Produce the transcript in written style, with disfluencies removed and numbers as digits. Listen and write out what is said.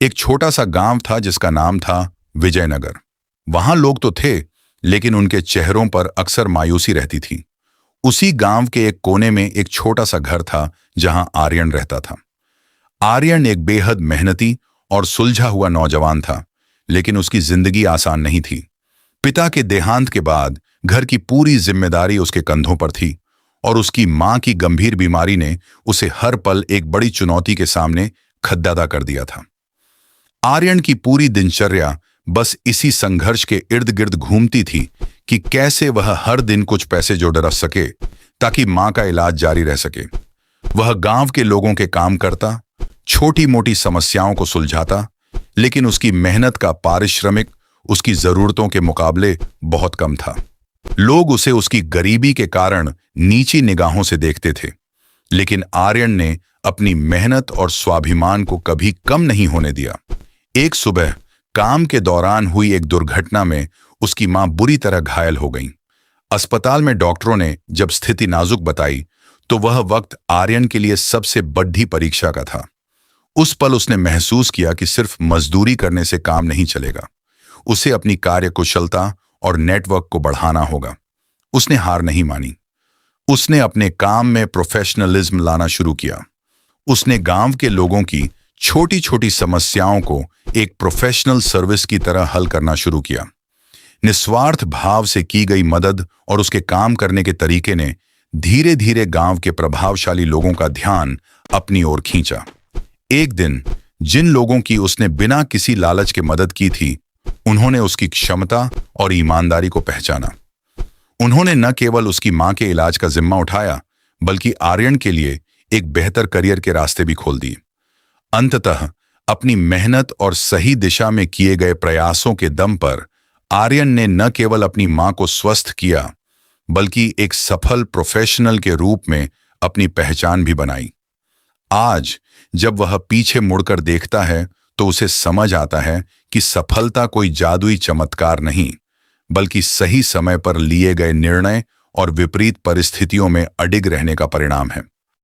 एक छोटा सा गांव था जिसका नाम था विजयनगर। वहां लोग तो थे, लेकिन उनके चेहरों पर अक्सर मायूसी रहती थी। उसी गांव के एक कोने में एक छोटा सा घर था जहां आर्यन रहता था। आर्यन एक बेहद मेहनती और सुलझा हुआ नौजवान था, लेकिन उसकी जिंदगी आसान नहीं थी। पिता के देहांत के बाद घर की पूरी जिम्मेदारी उसके कंधों पर थी, और उसकी मां की गंभीर बीमारी ने उसे हर पल एक बड़ी चुनौती के सामने खद्दादा कर दिया था। आर्यन की पूरी दिनचर्या बस इसी संघर्ष के इर्द गिर्द घूमती थी कि कैसे वह हर दिन कुछ पैसे जोड़ सके ताकि मां का इलाज जारी रह सके। वह गांव के लोगों के काम करता, छोटी मोटी समस्याओं को सुलझाता, लेकिन उसकी मेहनत का पारिश्रमिक उसकी जरूरतों के मुकाबले बहुत कम था। लोग उसे उसकी गरीबी के कारण नीची निगाहों से देखते थे, लेकिन आर्यन ने अपनी मेहनत और स्वाभिमान को कभी कम नहीं होने दिया। एक सुबह काम के दौरान हुई एक दुर्घटना में उसकी मां बुरी तरह घायल हो गई। अस्पताल में डॉक्टरों ने जब स्थिति नाजुक बताई, तो वह वक्त आर्यन के लिए सबसे बड़ी परीक्षा का था। उस पल उसने महसूस किया कि सिर्फ मजदूरी करने से काम नहीं चलेगा। उसे अपनी कार्यकुशलता और नेटवर्क को बढ़ाना होगा। उसने हार नहीं मानी। उसने अपने काम में प्रोफेशनलिज्म लाना शुरू किया। उसने गांव के लोगों की छोटी छोटी समस्याओं को एक प्रोफेशनल सर्विस की तरह हल करना शुरू किया। निस्वार्थ भाव से की गई मदद और उसके काम करने के तरीके ने धीरे धीरे गांव के प्रभावशाली लोगों का ध्यान अपनी ओर खींचा। एक दिन जिन लोगों की उसने बिना किसी लालच के मदद की थी, उन्होंने उसकी क्षमता और ईमानदारी को पहचाना। उन्होंने न केवल उसकी मां के इलाज का जिम्मा उठाया, बल्कि आर्यन के लिए एक बेहतर करियर के रास्ते भी खोल दिए। अंततः अपनी मेहनत और सही दिशा में किए गए प्रयासों के दम पर आर्यन ने न केवल अपनी मां को स्वस्थ किया, बल्कि एक सफल प्रोफेशनल के रूप में अपनी पहचान भी बनाई। आज जब वह पीछे मुड़कर देखता है, तो उसे समझ आता है कि सफलता कोई जादुई चमत्कार नहीं, बल्कि सही समय पर लिए गए निर्णय और विपरीत परिस्थितियों में अडिग रहने का परिणाम है।